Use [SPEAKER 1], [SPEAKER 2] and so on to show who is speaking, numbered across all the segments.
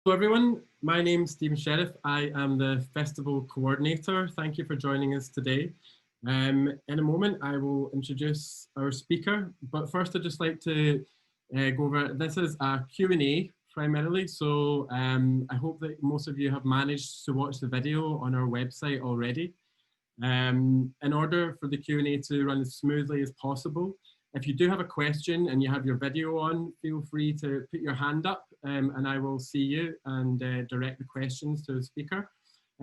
[SPEAKER 1] Hello everyone, my name's Stephen Sheriff. I am the festival coordinator. Thank you for joining us today. In a moment I will introduce our speaker, but first I'd just like to go over, this is a Q&A primarily, so I hope that most of you have managed to watch the video on our website already. In order for the Q&A to run as smoothly as possible, if you do have a question and you have your video on, feel free to put your hand up and I will see you and direct the questions to the speaker.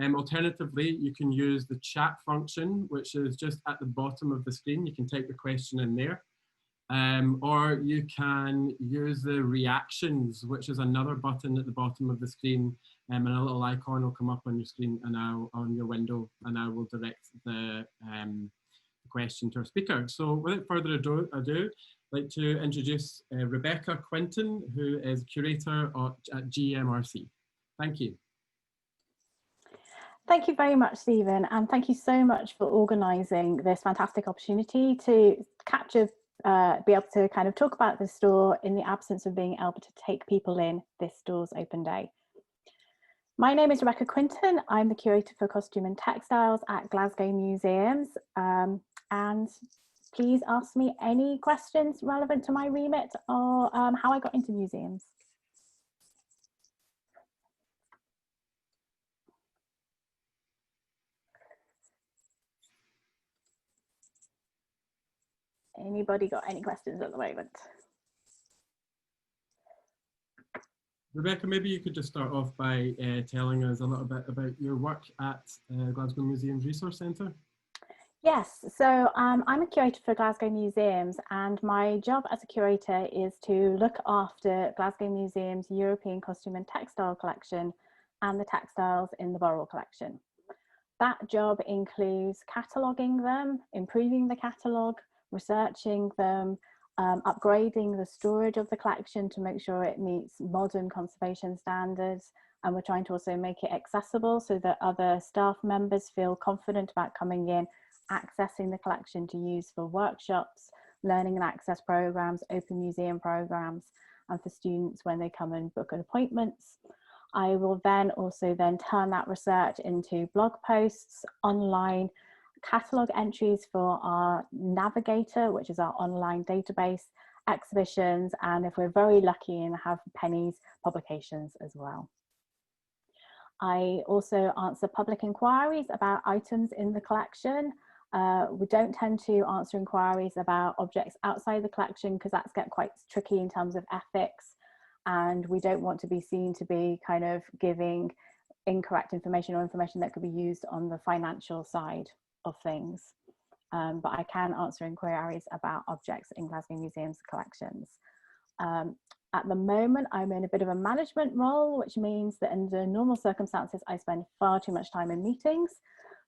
[SPEAKER 1] Alternatively, you can use the chat function, which is just at the bottom of the screen. You can type the question in there. Or you can use the reactions, which is another button at the bottom of the screen, and a little icon will come up on your screen and on your window, and I will direct the question to our speaker. So without further ado, I'd like to introduce Rebecca Quinton, who is curator at GMRC. Thank you.
[SPEAKER 2] Thank you very much, Stephen, and thank you so much for organising this fantastic opportunity to be able to kind of talk about the store in the absence of being able to take people in this store's open day. My name is Rebecca Quinton. I'm the curator for costume and textiles at Glasgow Museums. And please ask me any questions relevant to my remit or how I got into museums. Anybody got any questions at the moment?
[SPEAKER 1] Rebecca, maybe you could just start off by telling us a little bit about your work at Glasgow Museums Resource Centre.
[SPEAKER 2] Yes, so I'm a curator for Glasgow Museums, and my job as a curator is to look after Glasgow Museum's European Costume and Textile collection and the textiles in the Borough collection. That job includes cataloguing them, improving the catalogue, researching them, upgrading the storage of the collection to make sure it meets modern conservation standards, and we're trying to also make it accessible so that other staff members feel confident about coming in, accessing the collection to use for workshops, learning and access programs, open museum programs, and for students when they come and book appointments. I will then also turn that research into blog posts, online catalogue entries for our Navigator, which is our online database, exhibitions, and if we're very lucky and have pennies, publications as well. I also answer public inquiries about items in the collection. We don't tend to answer inquiries about objects outside the collection because that's get quite tricky in terms of ethics, and we don't want to be seen to be kind of giving incorrect information or information that could be used on the financial side of things. But I can answer inquiries about objects in Glasgow Museum's collections. At the moment, I'm in a bit of a management role, which means that under normal circumstances, I spend far too much time in meetings.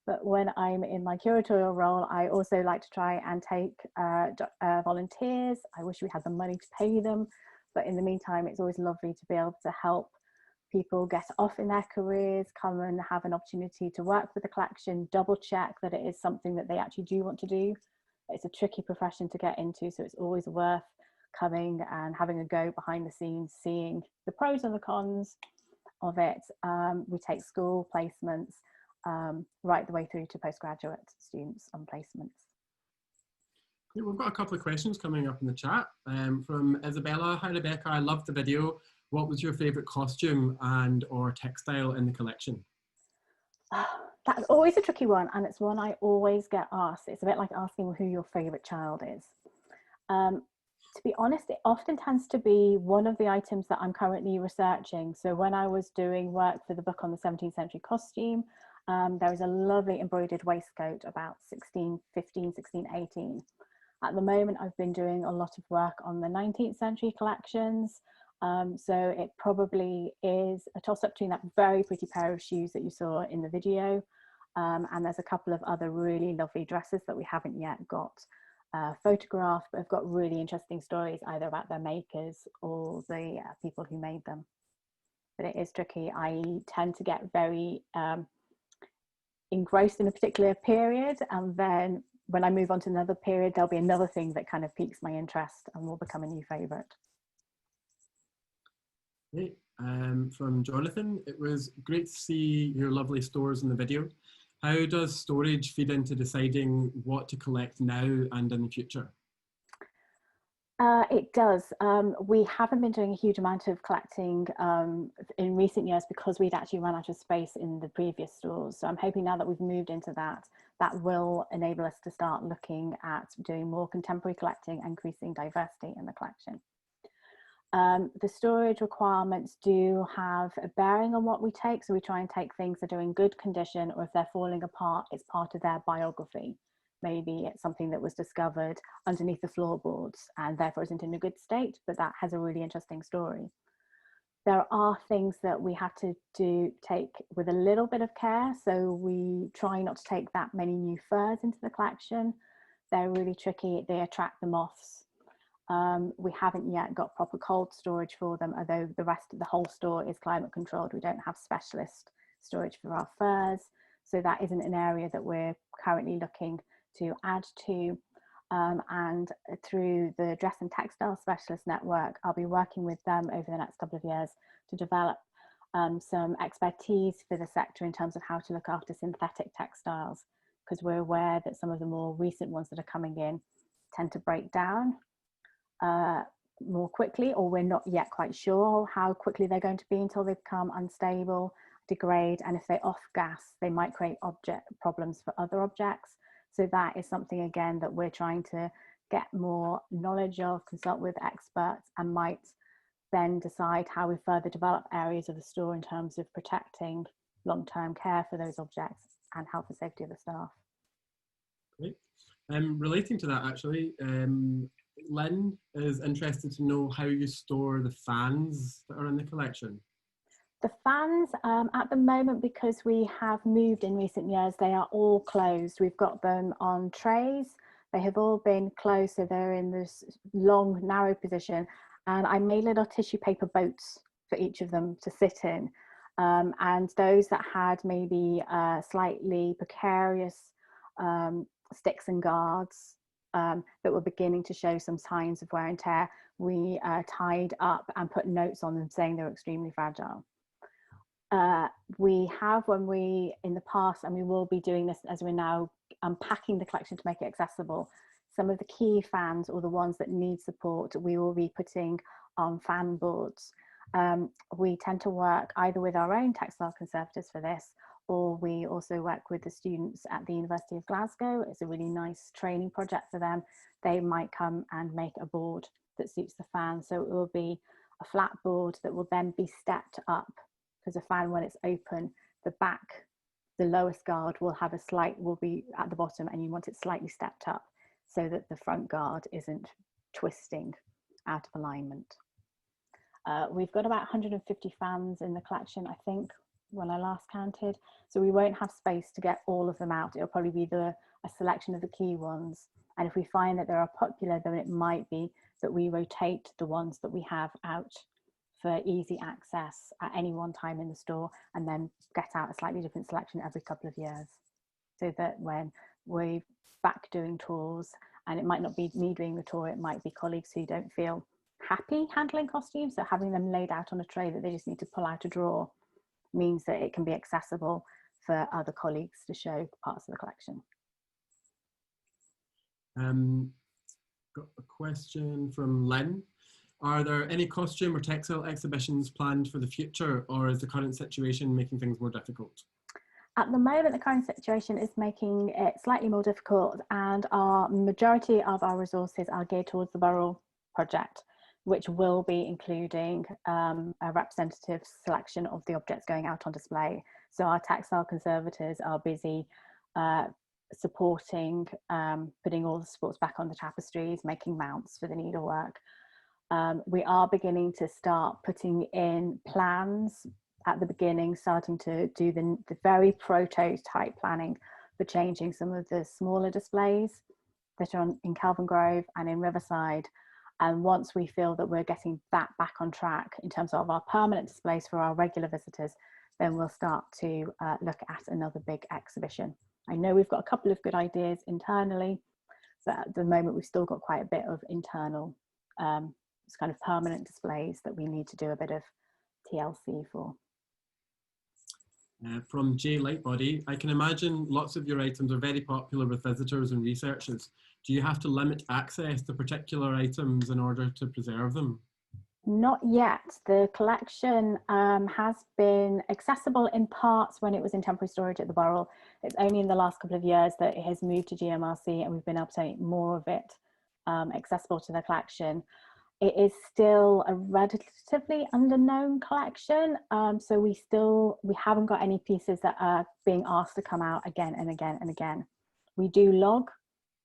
[SPEAKER 2] But when I'm in my curatorial role, I also like to try and take volunteers. I wish we had the money to pay them, but in the meantime, it's always lovely to be able to help people get off in their careers, come and have an opportunity to work with the collection, double check that it is something that they actually do want to do. It's a tricky profession to get into, so it's always worth coming and having a go behind the scenes, seeing the pros and the cons of it. We take school placements, right the way through to postgraduate students on placements.
[SPEAKER 1] We've got a couple of questions coming up in the chat from Isabella. Hi Rebecca, I loved the video. What was your favourite costume and or textile in the collection?
[SPEAKER 2] That's always a tricky one, and it's one I always get asked. It's a bit like asking who your favourite child is. To be honest, it often tends to be one of the items that I'm currently researching. So when I was doing work for the book on the 17th century costume, there was a lovely embroidered waistcoat about 1615, 1618. At the moment, I've been doing a lot of work on the 19th century collections. So it probably is a toss-up between that very pretty pair of shoes that you saw in the video. And there's a couple of other really lovely dresses that we haven't yet got photographed, but have got really interesting stories either about their makers or the people who made them. But it is tricky. I tend to get very engrossed in a particular period, and then when I move on to another period, there'll be another thing that kind of piques my interest and will become a new favourite.
[SPEAKER 1] Great. from Jonathan. It was great to see your lovely stores in the video. How does storage feed into deciding what to collect now and in the future?
[SPEAKER 2] It does. We haven't been doing a huge amount of collecting in recent years because we'd actually run out of space in the previous stores. So I'm hoping now that we've moved into that, that will enable us to start looking at doing more contemporary collecting and increasing diversity in the collection. The storage requirements do have a bearing on what we take. So we try and take things that are in good condition, or if they're falling apart, it's part of their biography. Maybe it's something that was discovered underneath the floorboards and therefore isn't in a good state, but that has a really interesting story. There are things that we have to take with a little bit of care. So we try not to take that many new furs into the collection. They're really tricky. They attract the moths. We haven't yet got proper cold storage for them, although the whole store is climate controlled. We don't have specialist storage for our furs. So that isn't an area that we're currently looking to add to, and through the Dress and Textile Specialist Network, I'll be working with them over the next couple of years to develop some expertise for the sector in terms of how to look after synthetic textiles, because we're aware that some of the more recent ones that are coming in tend to break down more quickly, or we're not yet quite sure how quickly they're going to be until they become unstable, degrade, and if they off gas, they might create problems for other objects. So that is something, again, that we're trying to get more knowledge of, consult with experts, and might then decide how we further develop areas of the store in terms of protecting long-term care for those objects and health and safety of the staff.
[SPEAKER 1] Great. Relating to that, actually, Lynn is interested to know how you store the fans that are in the collection.
[SPEAKER 2] The fans, at the moment, because we have moved in recent years, they are all closed. We've got them on trays. They have all been closed, so they're in this long, narrow position. And I made little tissue paper boats for each of them to sit in. And those that had maybe slightly precarious sticks and guards that were beginning to show some signs of wear and tear, we tied up and put notes on them saying they were extremely fragile. We have, in the past, and we will be doing this as we're now unpacking the collection to make it accessible, some of the key fans, or the ones that need support, we will be putting on fan boards. We tend to work either with our own textile conservators for this, or we also work with the students at the University of Glasgow. It's a really nice training project for them. They might come and make a board that suits the fan. So it will be a flat board that will then be stepped up, because a fan, when it's open, the lowest guard will be at the bottom, and you want it slightly stepped up so that the front guard isn't twisting out of alignment. We've got about 150 fans in the collection, I think, when I last counted. So we won't have space to get all of them out. It'll probably be a selection of the key ones. And if we find that they are popular, then it might be that we rotate the ones that we have out for easy access at any one time in the store, and then get out a slightly different selection every couple of years, so that when we're back doing tours, and it might not be me doing the tour, it might be colleagues who don't feel happy handling costumes, so having them laid out on a tray that they just need to pull out a drawer means that it can be accessible for other colleagues to show parts of the collection.
[SPEAKER 1] Got a question from Lynn. Are there any costume or textile exhibitions planned for the future, or is the current situation making things more difficult?
[SPEAKER 2] At the moment, the current situation is making it slightly more difficult, and our majority of our resources are geared towards the Borough project, which will be including a representative selection of the objects going out on display. So our textile conservators are busy supporting, putting all the supports back on the tapestries, making mounts for the needlework. We are beginning to start putting in plans at the beginning, starting to do the very prototype planning for changing some of the smaller displays that are in Kelvin Grove and in Riverside. And once we feel that we're getting that back on track in terms of our permanent displays for our regular visitors, then we'll start to look at another big exhibition. I know we've got a couple of good ideas internally, but at the moment we've still got quite a bit of internal kind of permanent displays that we need to do a bit of TLC for.
[SPEAKER 1] From J Lightbody, I can imagine lots of your items are very popular with visitors and researchers. Do you have to limit access to particular items in order to preserve them?
[SPEAKER 2] Not yet. The collection has been accessible in parts when it was in temporary storage at the Borough. It's only in the last couple of years that it has moved to GMRC and we've been able to make more of it accessible to the collection. It is still a relatively underknown collection, so we haven't got any pieces that are being asked to come out again and again and again. We do log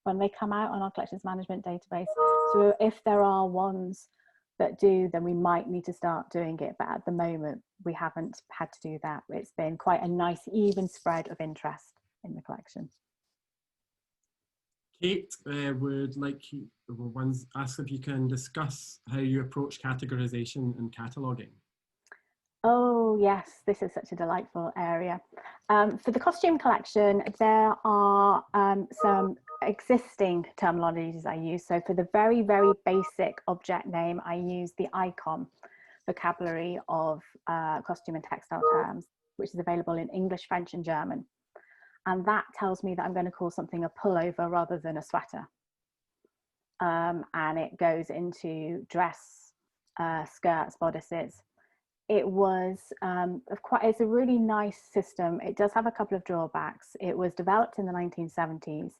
[SPEAKER 2] when they come out on our collections management database, so if there are ones that do, then we might need to start doing it, but at the moment we haven't had to do that. It's been quite a nice even spread of interest in the collection.
[SPEAKER 1] Kate would like ask if you can discuss how you approach categorization and cataloguing.
[SPEAKER 2] Oh yes, this is such a delightful area. For the costume collection, there are some existing terminologies I use. So for the very, very basic object name, I use the icon vocabulary of costume and textile terms, which is available in English, French and German. And that tells me that I'm going to call something a pullover rather than a sweater. And it goes into dress, skirts, bodices. It was it's a really nice system. It does have a couple of drawbacks. It was developed in the 1970s.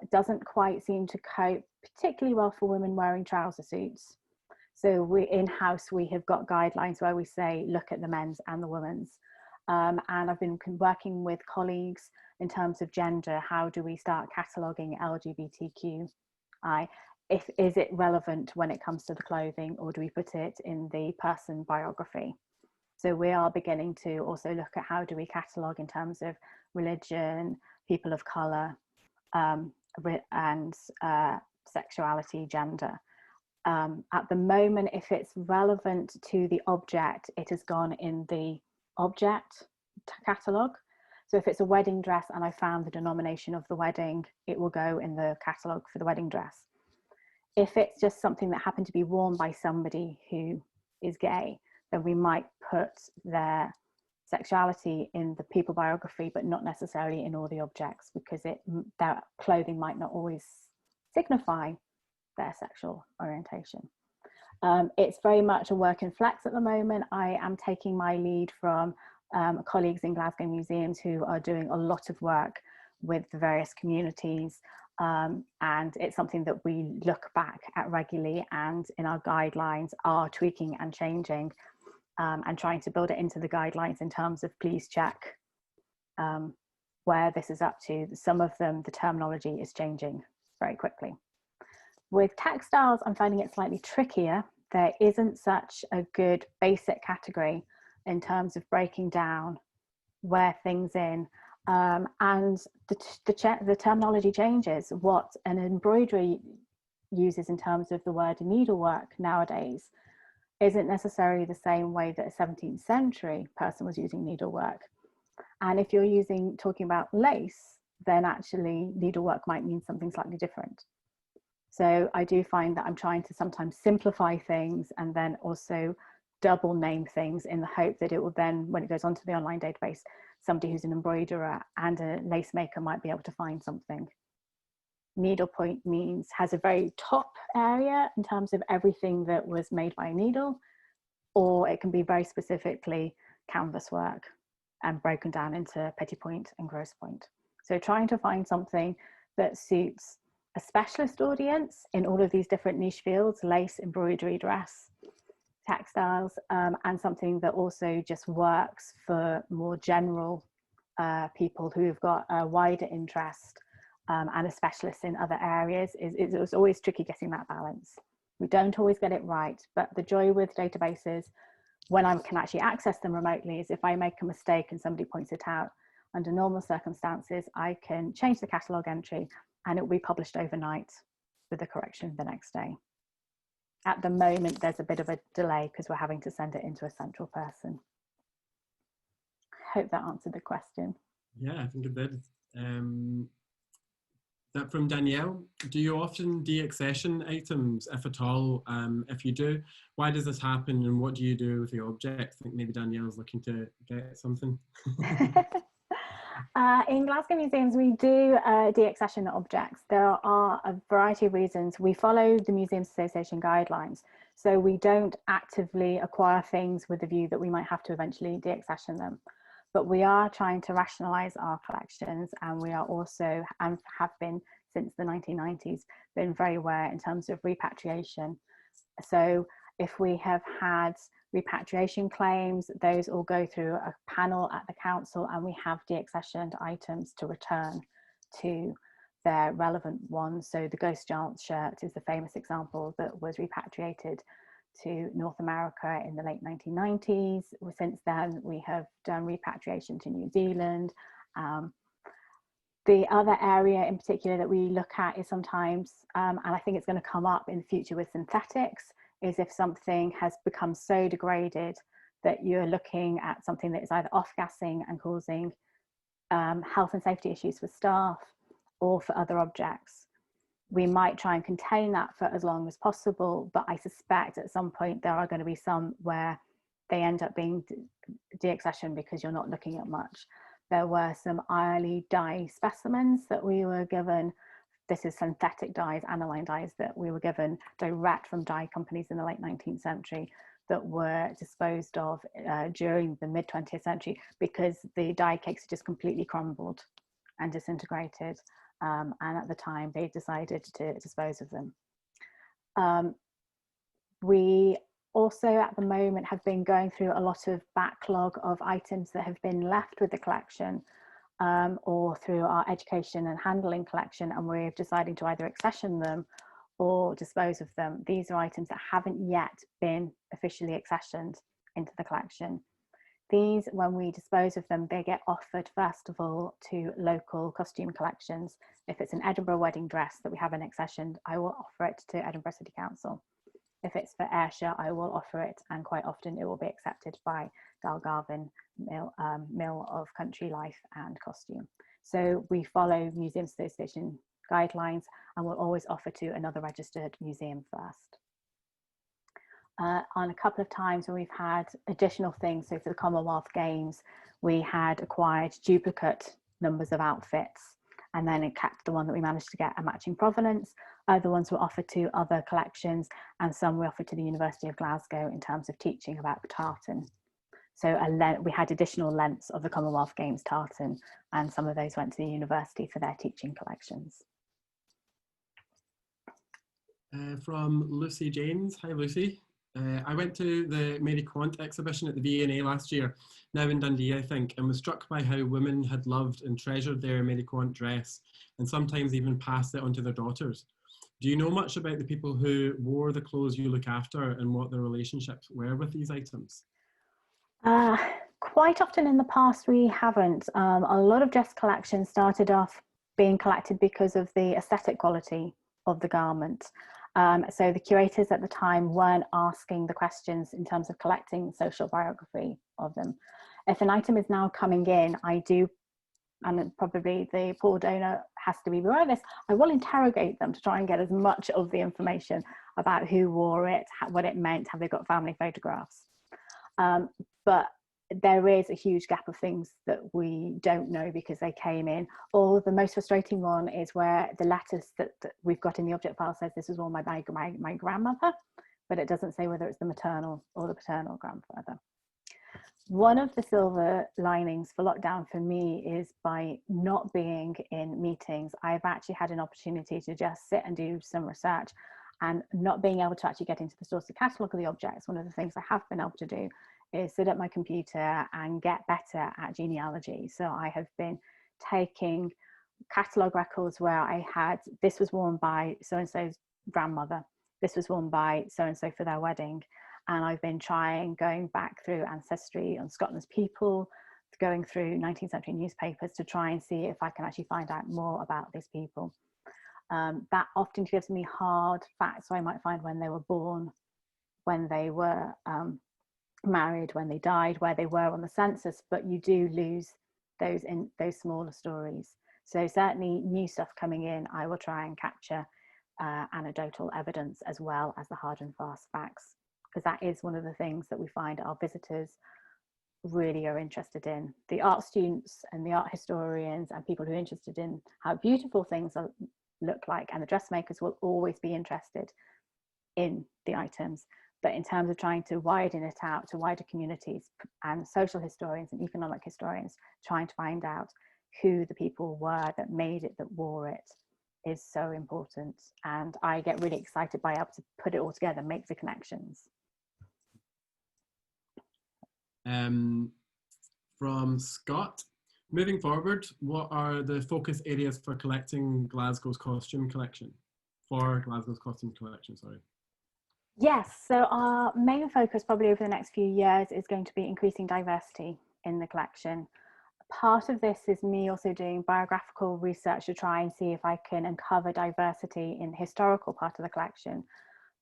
[SPEAKER 2] It doesn't quite seem to cope particularly well for women wearing trouser suits. So in-house, we have got guidelines where we say, look at the men's and the women's. And I've been working with colleagues in terms of gender. How do we start cataloguing LGBTQI? Is it relevant when it comes to the clothing, or do we put it in the person biography? So we are beginning to also look at how do we catalogue in terms of religion, people of colour, and sexuality, gender. At the moment, if it's relevant to the object, it has gone in the object catalogue. So if it's a wedding dress and I found the denomination of the wedding, it will go in the catalogue for the wedding dress. If it's just something that happened to be worn by somebody who is gay, then we might put their sexuality in the people biography, but not necessarily in all the objects, because their clothing might not always signify their sexual orientation. It's very much a work in flex at the moment. I am taking my lead from colleagues in Glasgow Museums who are doing a lot of work with the various communities, and it's something that we look back at regularly, and in our guidelines are tweaking and changing, and trying to build it into the guidelines in terms of please check where this is up to. Some of them, the terminology is changing very quickly. With textiles, I'm finding it slightly trickier. There isn't such a good basic category in terms of breaking down where things in, and the terminology changes. What an embroidery uses in terms of the word needlework nowadays isn't necessarily the same way that a 17th century person was using needlework. And if you're talking about lace, then actually needlework might mean something slightly different. So I do find that I'm trying to sometimes simplify things and then also double name things in the hope that it will then, when it goes onto the online database, somebody who's an embroiderer and a lace maker might be able to find something. Needlepoint has a very top area in terms of everything that was made by a needle, or it can be very specifically canvas work and broken down into petit point and gross point. So trying to find something that suits a specialist audience in all of these different niche fields, lace, embroidery, dress, textiles, and something that also just works for more general people who've got a wider interest and a specialist in other areas. It's always tricky getting that balance. We don't always get it right, but the joy with databases, when I can actually access them remotely, is if I make a mistake and somebody points it out, under normal circumstances, I can change the catalogue entry and it will be published overnight with the correction the next day. At the moment, there's a bit of a delay because we're having to send it into a central person. I hope that answered the question.
[SPEAKER 1] Yeah, I think it did. from Danielle. Do you often deaccession items, if at all? If you do, why does this happen and what do you do with the object? I think maybe Danielle's looking to get something.
[SPEAKER 2] In Glasgow Museums, we do deaccession objects. There are a variety of reasons. We follow the Museums Association guidelines, so we don't actively acquire things with the view that we might have to eventually deaccession them. But we are trying to rationalise our collections, and we are also, and have been since the 1990s, been very aware in terms of repatriation. So if we have had repatriation claims, those all go through a panel at the council, and we have deaccessioned items to return to their relevant ones. So the Ghost Giant shirt is the famous example that was repatriated to North America in the late 1990s. Since then, we have done repatriation to New Zealand. The other area in particular that we look at is sometimes, and I think it's going to come up in the future with synthetics, is if something has become so degraded that you're looking at something that is either off-gassing and causing health and safety issues for staff or for other objects. We might try and contain that for as long as possible, but I suspect at some point there are going to be some where they end up being deaccessioned because you're not looking at much. There were some early dye specimens that we were given. This is synthetic dyes, aniline dyes, that we were given direct from dye companies in the late 19th century that were disposed of during the mid 20th century because the dye cakes just completely crumbled and disintegrated. And at the time they decided to dispose of them. We also at the moment have been going through a lot of backlog of items that have been left with the collection or through our education and handling collection, and we're deciding to either accession them or dispose of them. These are items that haven't yet been officially accessioned into the collection. These, when we dispose of them, they get offered first of all to local costume collections. If it's an Edinburgh wedding dress that we haven't accessioned, I will offer it to Edinburgh City Council. If it's for Ayrshire, I will offer it, and quite often it will be accepted by Dalgarvan Mill of Country Life and Costume. So we follow Museums Association guidelines and will always offer to another registered museum first. On a couple of times when we've had additional things, so for the Commonwealth Games, we had acquired duplicate numbers of outfits and then it kept the one that we managed to get a matching provenance. Other ones were offered to other collections and some were offered to the University of Glasgow in terms of teaching about tartan. So we had additional lengths of the Commonwealth Games tartan and some of those went to the university for their teaching collections.
[SPEAKER 1] From Lucy James. Hi Lucy. I went to the Mary Quant exhibition at the V&A last year, now in Dundee I think, and was struck by how women had loved and treasured their Mary Quant dress and sometimes even passed it on to their daughters. Do you know much about the people who wore the clothes you look after and what their relationships were with these items?
[SPEAKER 2] Quite often in the past we haven't. A lot of dress collections started off being collected because of the aesthetic quality of the garment. So the curators at the time weren't asking the questions in terms of collecting social biography of them. If an item is now coming in, I do, and probably the poor donor has to be aware of this, I will interrogate them to try and get as much of the information about who wore it, what it meant, have they got family photographs. But there is a huge gap of things that we don't know because they came in. Or the most frustrating one is where the letters that we've got in the object file says this was worn by my grandmother, but it doesn't say whether it's the maternal or the paternal grandfather. One of the silver linings for lockdown for me is by not being in meetings, I've actually had an opportunity to just sit and do some research, and not being able to actually get into the source of catalogue of the objects. One of the things I have been able to do is sit at my computer and get better at genealogy. So I have been taking catalogue records where I had, this was worn by so-and-so's grandmother, this was worn by so-and-so for their wedding. And I've been going back through ancestry on Scotland's people, going through 19th century newspapers to try and see if I can actually find out more about these people. That often gives me hard facts, so I might find when they were born, when they were married, when they died, where they were on the census, but you do lose those smaller stories. So certainly new stuff coming in, I will try and capture anecdotal evidence as well as the hard and fast facts, because that is one of the things that we find our visitors really are interested in. The art students and the art historians and people who are interested in how beautiful things look like, and the dressmakers will always be interested in the items. But in terms of trying to widen it out to wider communities, and social historians and economic historians trying to find out who the people were that made it, that wore it, is so important. And I get really excited by able to put it all together, make the connections.
[SPEAKER 1] From Scott, moving forward, what are the focus areas for collecting Glasgow's costume collection? Sorry.
[SPEAKER 2] Yes, so our main focus probably over the next few years is going to be increasing diversity in the collection. Part of this is me also doing biographical research to try and see if I can uncover diversity in the historical part of the collection.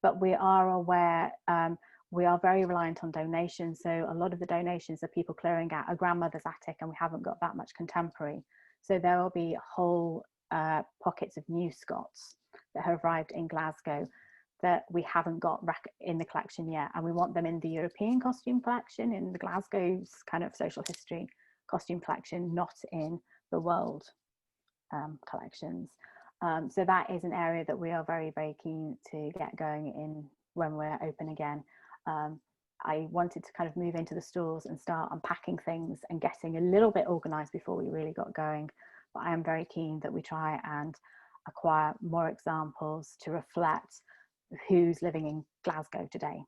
[SPEAKER 2] But we are aware, we are very reliant on donations. So a lot of the donations are people clearing out a grandmother's attic, and we haven't got that much contemporary. So there will be whole pockets of new Scots that have arrived in Glasgow that we haven't got in the collection yet. And we want them in the European costume collection, in the Glasgow's kind of social history costume collection, not in the world collections. So that is an area that we are very, very keen to get going in when we're open again. I wanted to kind of move into the stores and start unpacking things and getting a little bit organized before we really got going. But I am very keen that we try and acquire more examples to reflect who's living in Glasgow today.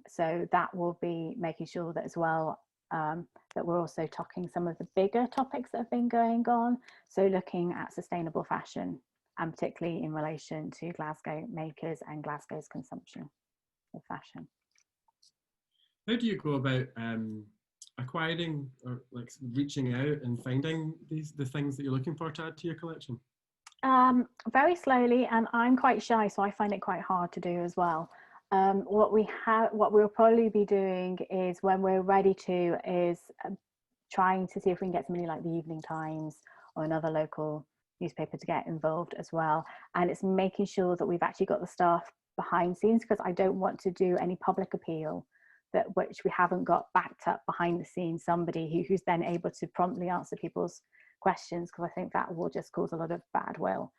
[SPEAKER 2] So that will be making sure that as well, that we're also talking some of the bigger topics that have been going on. So looking at sustainable fashion, and particularly in relation to Glasgow makers and Glasgow's consumption of fashion.
[SPEAKER 1] How do you go about acquiring or like reaching out and finding the things that you're looking for to add to your collection?
[SPEAKER 2] Very slowly, and I'm quite shy, so I find it quite hard to do as well. What we'll probably be doing is, when we're ready to, is trying to see if we can get somebody like the Evening Times or another local newspaper to get involved as well. And it's making sure that we've actually got the staff behind scenes, because I don't want to do any public appeal which we haven't got backed up behind the scenes, somebody who's then able to promptly answer people's questions, because I think that will just cause a lot of bad will.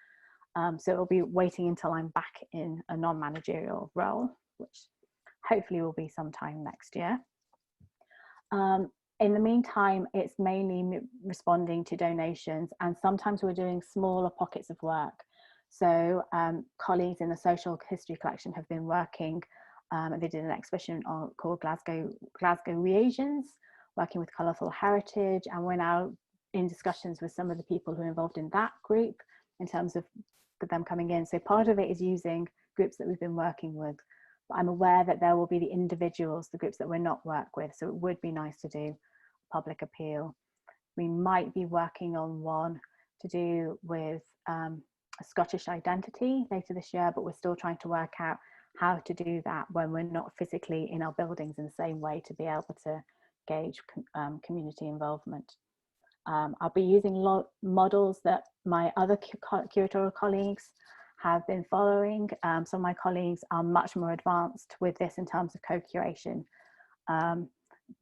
[SPEAKER 2] So it'll be waiting until I'm back in a non-managerial role, which hopefully will be sometime next year. In the meantime, it's mainly responding to donations, and sometimes we're doing smaller pockets of work. So colleagues in the social history collection have been working, they did an exhibition called Glasgow Reagents, working with colourful heritage, and we're now in discussions with some of the people who are involved in that group in terms of them coming in. So part of it is using groups that we've been working with, but I'm aware that there will be the individuals, the groups that we're not work with, so it would be nice to do public appeal. We might be working on one to do with a Scottish identity later this year, but we're still trying to work out how to do that when we're not physically in our buildings in the same way, to be able to gauge community involvement. I'll be using models that my other curatorial colleagues have been following. Some of my colleagues are much more advanced with this in terms of co-curation.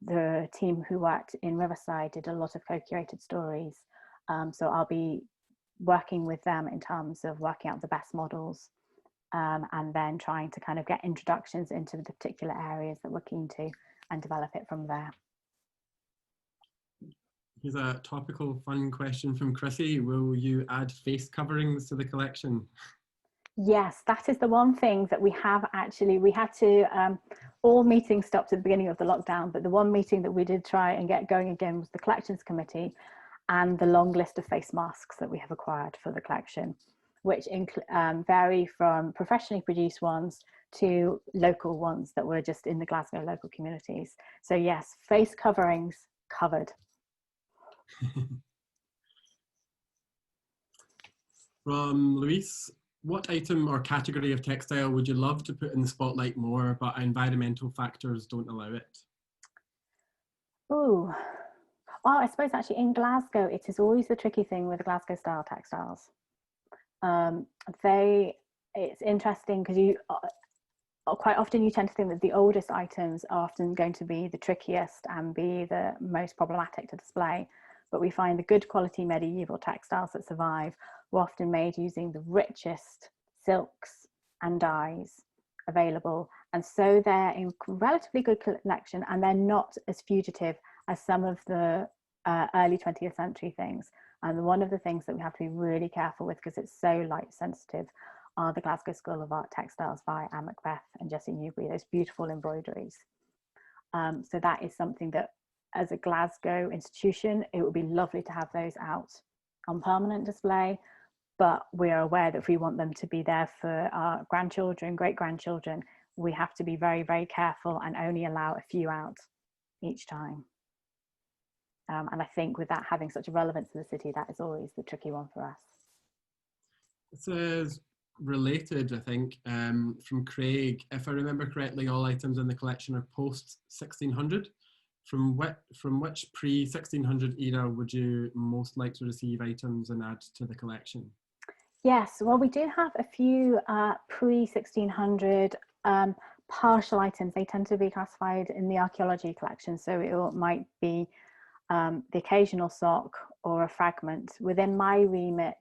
[SPEAKER 2] The team who worked in Riverside did a lot of co-curated stories. So I'll be working with them in terms of working out the best models, and then trying to kind of get introductions into the particular areas that we're keen to, and develop it from there.
[SPEAKER 1] Here's a topical fun question from Chrissy. Will you add face coverings to the collection?
[SPEAKER 2] Yes, that is the one thing that we have actually, we had to, all meetings stopped at the beginning of the lockdown, but the one meeting that we did try and get going again was the collections committee, and the long list of face masks that we have acquired for the collection, which vary from professionally produced ones to local ones that were just in the Glasgow local communities. So yes, face coverings covered.
[SPEAKER 1] From Luis, what item or category of textile would you love to put in the spotlight more, but environmental factors don't allow it?
[SPEAKER 2] Ooh, Oh, I suppose actually in Glasgow, it is always the tricky thing with the Glasgow style textiles. It's interesting because quite often you tend to think that the oldest items are often going to be the trickiest and be the most problematic to display. But we find the good quality medieval textiles that survive were often made using the richest silks and dyes available. And so they're in relatively good collection, and they're not as fugitive as some of the early 20th century things. And one of the things that we have to be really careful with, because it's so light sensitive, are the Glasgow School of Art textiles by Anne Macbeth and Jessie Newbury, those beautiful embroideries. So that is something that, as a Glasgow institution, it would be lovely to have those out on permanent display, but we are aware that if we want them to be there for our grandchildren, great-grandchildren, we have to be very, very careful and only allow a few out each time. And I think with that having such a relevance to the city, that is always the tricky one for us.
[SPEAKER 1] This is related, I think, from Craig. If I remember correctly, all items in the collection are post 1600. From which pre-1600 era would you most like to receive items and add to the collection?
[SPEAKER 2] Yes, well, we do have a few pre-1600 partial items. They tend to be classified in the archaeology collection, so it might be the occasional sock or a fragment. Within my remit,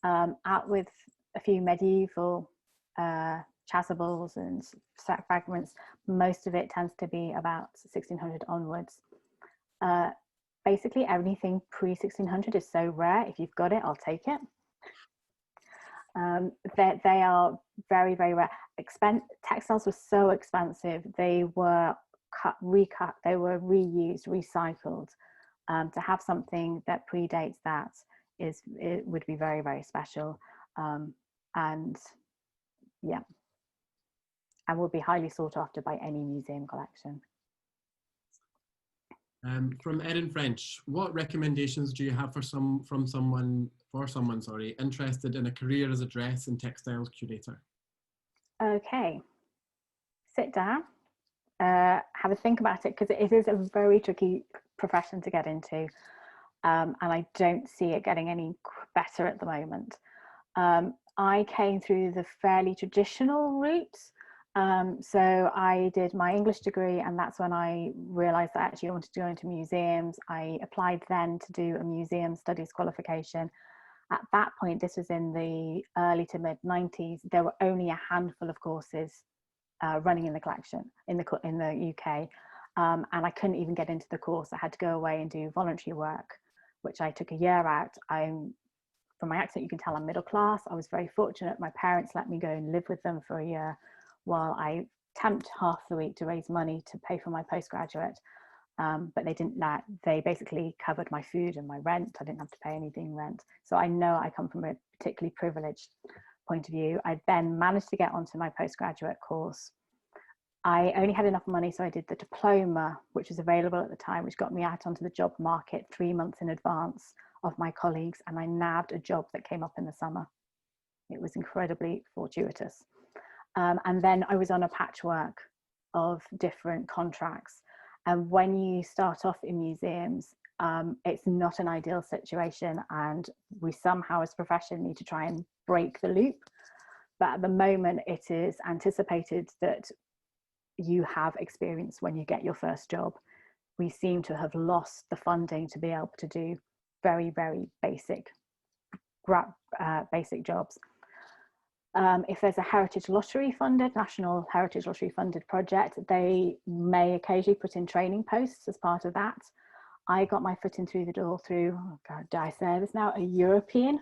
[SPEAKER 2] out with a few medieval chasubles and sack fragments, most of it tends to be about 1600 onwards. Basically, everything pre-1600 is so rare. If you've got it, I'll take it. They are very, very rare. Textiles were so expensive. They were recut, they were reused, recycled. To have something that predates that it would be very, very special. And yeah, and will be highly sought after by any museum collection.
[SPEAKER 1] From Erin French, what recommendations do you have for someone interested in a career as a dress and textiles curator? Okay,
[SPEAKER 2] sit down, have a think about it, because it is a very tricky profession to get into, and I don't see it getting any better at the moment. I came through the fairly traditional route. So I did my English degree, and that's when I realised that actually I wanted to go into museums. I applied then to do a museum studies qualification. At that point, this was in the early to mid 90s, there were only a handful of courses running in the collection in the UK, and I couldn't even get into the course. I had to go away and do voluntary work, which I took a year out. From my accent, you can tell I'm middle class. I was very fortunate. My parents let me go and live with them for a year while I temped half the week to raise money to pay for my postgraduate. But they didn't they basically covered my food and my rent. I didn't have to pay anything rent. So I know I come from a particularly privileged point of view. I then managed to get onto my postgraduate course. I only had enough money, so I did the diploma, which was available at the time, which got me out onto the job market 3 months in advance of my colleagues, and I nabbed a job that came up in the summer. It was incredibly fortuitous. And then I was on a patchwork of different contracts. And when you start off in museums, it's not an ideal situation, and we somehow as a profession need to try and break the loop. But at the moment, it is anticipated that you have experience when you get your first job. We seem to have lost the funding to be able to do very, very basic jobs. If there's a heritage lottery funded, national heritage lottery funded project, they may occasionally put in training posts as part of that. I got my foot in through the door through, oh God, did I say this now, a European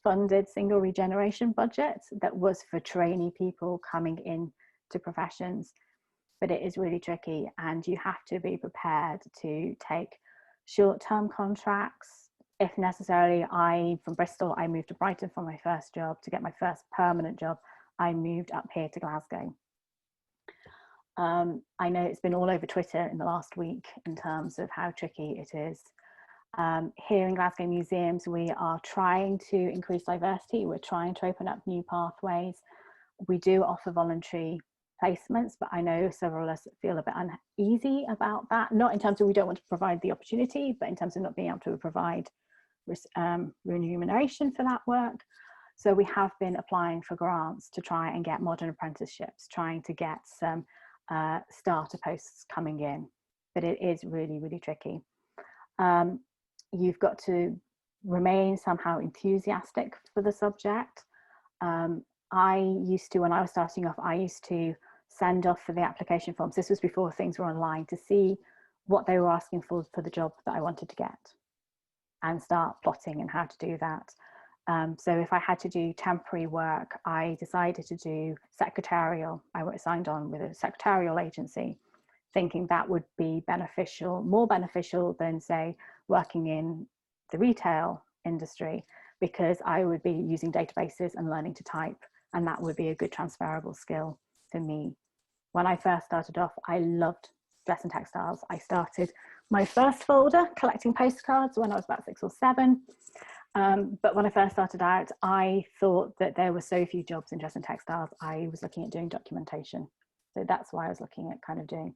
[SPEAKER 2] funded single regeneration budget that was for trainee people coming in to professions. But it is really tricky, and you have to be prepared to take short-term contracts. If necessary, from Bristol, I moved to Brighton for my first job. To get my first permanent job, I moved up here to Glasgow. I know it's been all over Twitter in the last week in terms of how tricky it is. Here in Glasgow Museums, we are trying to increase diversity. We're trying to open up new pathways. We do offer voluntary placements, but I know several of us feel a bit uneasy about that, not in terms of we don't want to provide the opportunity, but in terms of not being able to provide remuneration for that work. So we have been applying for grants to try and get modern apprenticeships, trying to get some starter posts coming in, but it is really, really tricky. You've got to remain somehow enthusiastic for the subject. I used to, when I was starting off, I used to send off for the application forms. This was before things were online, to see what they were asking for the job that I wanted to get and start plotting and how to do that. So if I had to do temporary work, I decided to do secretarial. I signed on with a secretarial agency, thinking that would be beneficial, more beneficial than, say, working in the retail industry, because I would be using databases and learning to type, and that would be a good transferable skill for me. When I first started off, I loved dress and textiles. I started my first folder collecting postcards when I was about 6 or 7. But when I first started out, I thought that there were so few jobs in dress and textiles. I was looking at doing documentation. So that's why I was looking at kind of doing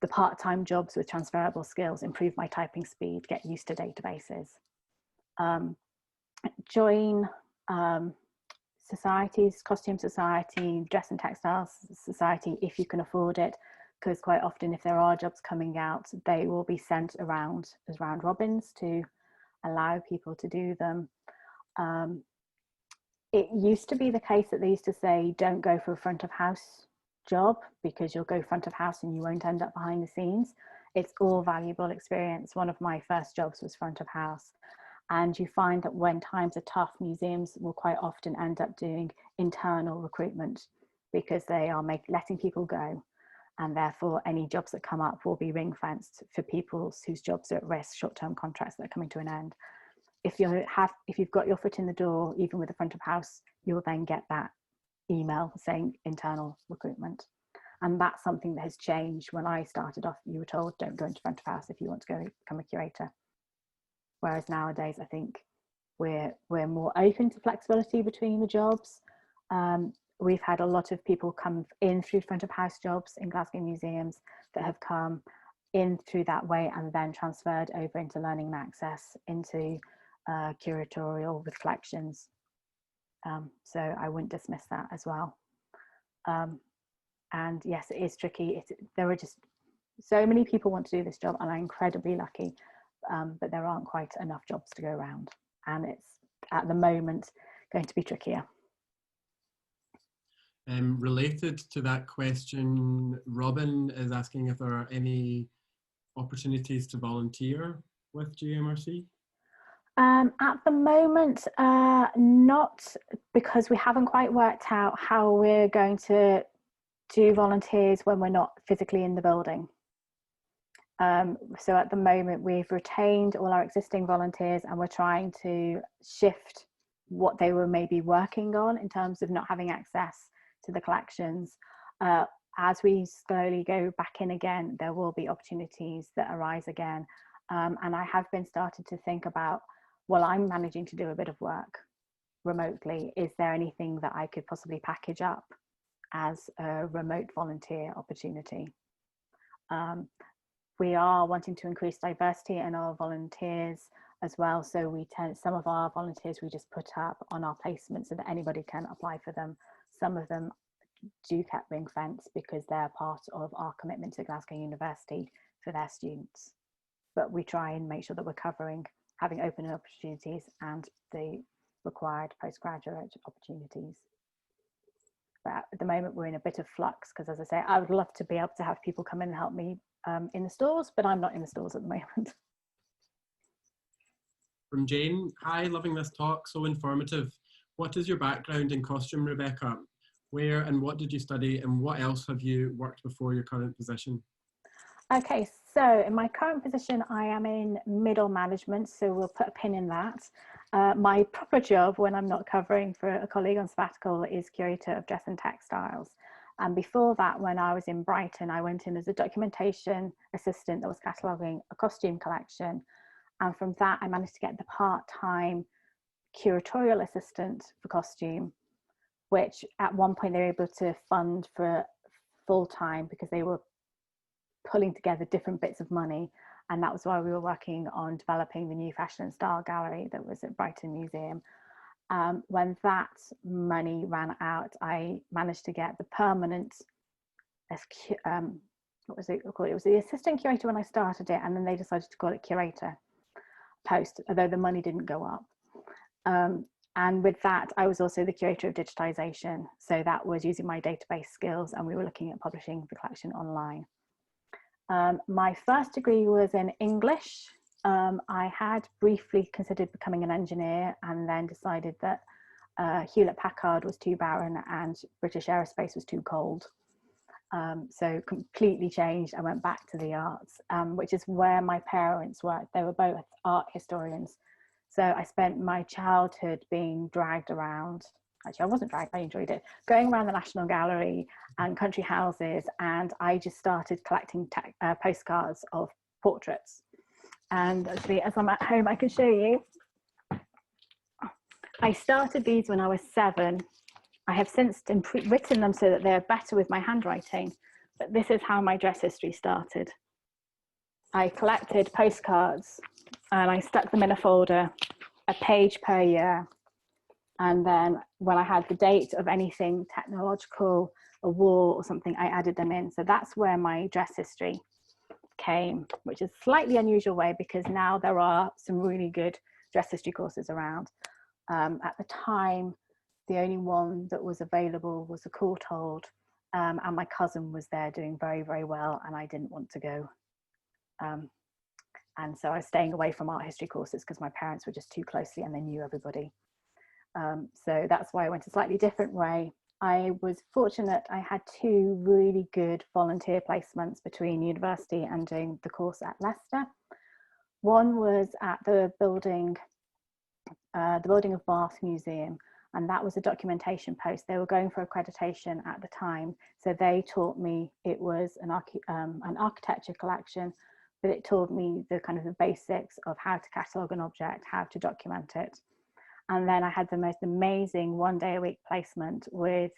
[SPEAKER 2] the part-time jobs with transferable skills, improve my typing speed, get used to databases. Join societies, costume society, dress and textiles society if you can afford it, because quite often if there are jobs coming out, they will be sent around as round robins to allow people to do them. It used to be the case that they used to say, don't go for a front of house job because you'll go front of house and you won't end up behind the scenes. It's all valuable experience. One of my first jobs was front of house. And you find that when times are tough, museums will quite often end up doing internal recruitment because they are letting people go. And therefore, any jobs that come up will be ring fenced for people whose jobs are at risk, short-term contracts that are coming to an end. If you've got your foot in the door, even with the front of house, you'll then get that email saying internal recruitment. And that's something that has changed. When I started off, you were told, don't go into front of house if you want to go become a curator. Whereas nowadays, I think we're more open to flexibility between the jobs. We've had a lot of people come in through front of house jobs in Glasgow museums that have come in through that way and then transferred over into learning and access, into curatorial with collections. So I wouldn't dismiss that as well. And yes, it is tricky. There are just so many people want to do this job, and I'm incredibly lucky. But there aren't quite enough jobs to go around, and it's at the moment going to be trickier.
[SPEAKER 1] Related to that question, Robin is asking if there are any opportunities to volunteer with GMRC?
[SPEAKER 2] At the moment, not, because we haven't quite worked out how we're going to do volunteers when we're not physically in the building. So at the moment, we've retained all our existing volunteers, and we're trying to shift what they were maybe working on in terms of not having access to the collections. As we slowly go back in again, there will be opportunities that arise again. And I have been started to think about, well, I'm managing to do a bit of work remotely. Is there anything that I could possibly package up as a remote volunteer opportunity? We are wanting to increase diversity in our volunteers as well. So some of our volunteers we just put up on our placements so that anybody can apply for them. Some of them do get ring fence because they're part of our commitment to Glasgow University for their students. But we try and make sure that we're covering having open opportunities and the required postgraduate opportunities. But at the moment we're in a bit of flux, because as I say, I would love to be able to have people come in and help me in the stores, but I'm not in the stores at the moment.
[SPEAKER 1] From Jane, hi, loving this talk, so informative. What is your background in costume, Rebecca? Where and what did you study, and what else have you worked before your current position? Okay,
[SPEAKER 2] so in my current position, I am in middle management, so we'll put a pin in that. My proper job when I'm not covering for a colleague on sabbatical is curator of dress and textiles. And before that, when I was in Brighton, I went in as a documentation assistant that was cataloguing a costume collection. And from that, I managed to get the part-time curatorial assistant for costume. which at one point they were able to fund for full time because they were pulling together different bits of money. And that was why we were working on developing the new fashion and style gallery that was at Brighton Museum. When that money ran out, I managed to get the permanent, what was it called? It was the assistant curator when I started it, and then they decided to call it curator post, although the money didn't go up. And with that, I was also the curator of digitization. So that was using my database skills, and we were looking at publishing the collection online. My first degree was in English. I had briefly considered becoming an engineer and then decided that Hewlett-Packard was too barren and British aerospace was too cold. So completely changed. I went back to the arts, which is where my parents worked. They were both art historians. So I spent my childhood being dragged around. Actually, I wasn't dragged, I enjoyed it. Going around the National Gallery and country houses, and I just started collecting postcards of portraits. And actually, as I'm at home, I can show you. I started these when I was 7. I have since written them so that they're better with my handwriting, but this is how my dress history started. I collected postcards and I stuck them in a folder, a page per year. And then when I had the date of anything technological, a war or something, I added them in. So that's where my dress history came, which is a slightly unusual way because now there are some really good dress history courses around. At the time, the only one that was available was a Courtauld, and my cousin was there doing very, very well, and I didn't want to go. And so I was staying away from art history courses because my parents were just too closely and they knew everybody. So that's why I went a slightly different way. I was fortunate, I had 2 really good volunteer placements between university and doing the course at Leicester. One was at the building of Bath Museum, and that was a documentation post. They were going for accreditation at the time, so they taught me, it was an architecture collection, but it taught me the kind of the basics of how to catalogue an object, how to document it. And then I had the most amazing 1-day-a-week placement with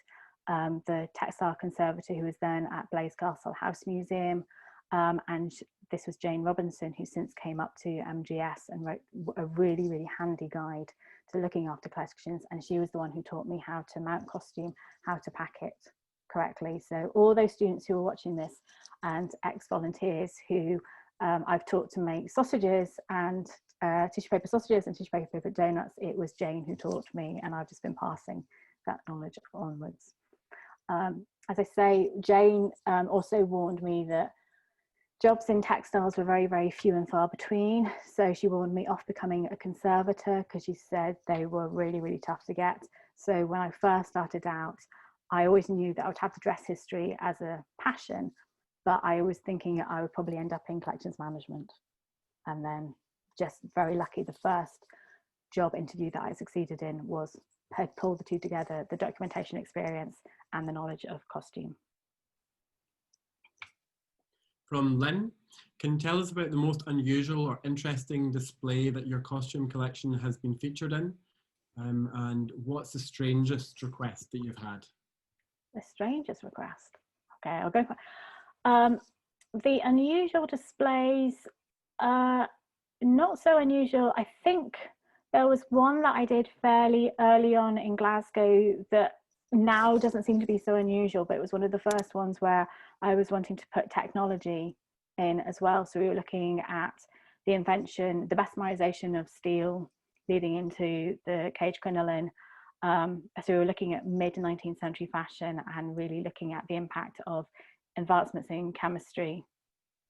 [SPEAKER 2] the textile conservator who was then at Blaise Castle House Museum. And this was Jane Robinson, who since came up to MGS and wrote a really, really handy guide to looking after collections. And she was the one who taught me how to mount costume, how to pack it correctly. So all those students who are watching this and ex-volunteers who I've taught to make sausages and tissue paper sausages and tissue paper donuts, it was Jane who taught me, and I've just been passing that knowledge onwards. As I say, Jane also warned me that jobs in textiles were very, very few and far between. So she warned me off becoming a conservator because she said they were really, really tough to get. So when I first started out, I always knew that I would have the dress history as a passion, but I was thinking I would probably end up in collections management. And then just very lucky, the first job interview that I succeeded in had pulled the 2 together, the documentation experience and the knowledge of costume.
[SPEAKER 1] From Lynn, can you tell us about the most unusual or interesting display that your costume collection has been featured in? And what's the strangest request that you've had?
[SPEAKER 2] The strangest request? Okay, I'll go for the unusual displays. Not so unusual. I think there was one that I did fairly early on in Glasgow that now doesn't seem to be so unusual, but it was one of the first ones where I was wanting to put technology in as well. So we were looking at the invention, the bessemerization of steel leading into the cage crinoline. So we were looking at mid-19th century fashion and really looking at the impact of advancements in chemistry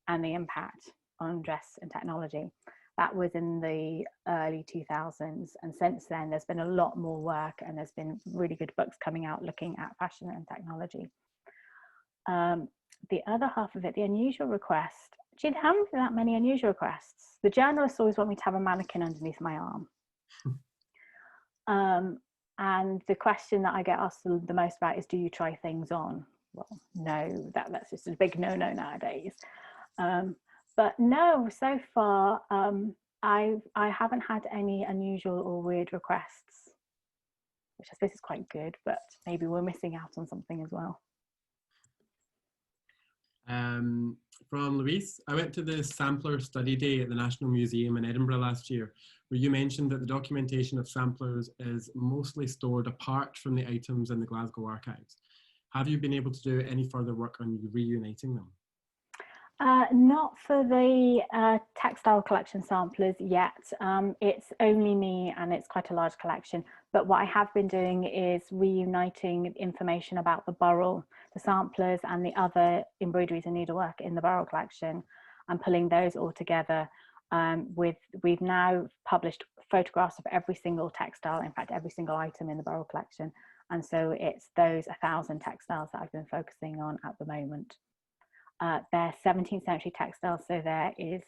[SPEAKER 2] and the impact on dress and technology. That was in the early 2000s, and since then there's been a lot more work and there's been really good books coming out looking at fashion and technology. The other half of it, the unusual request, actually there haven't been that many unusual requests. The journalists always want me to have a mannequin underneath my arm. And the question that I get asked the most about is, do you try things on? Well, no, that's just a big no-no nowadays. But no, so far, I haven't had any unusual or weird requests which I suppose is quite good, but maybe we're missing out on something as well.
[SPEAKER 1] From Louise, I went to the Sampler Study Day at the National Museum in Edinburgh last year, where you mentioned that the documentation of samplers is mostly stored apart from the items in the Glasgow archives. Have you been able to do any further work on reuniting them?
[SPEAKER 2] Not for the textile collection samplers yet. It's only me and it's quite a large collection. But what I have been doing is reuniting information about the burrell, the samplers and the other embroideries and needlework in the burrell collection, and pulling those all together. We've now published photographs of every single textile, in fact, every single item in the burrell collection. And so it's those 1,000 textiles that I've been focusing on at the moment. They're 17th century textiles, so there is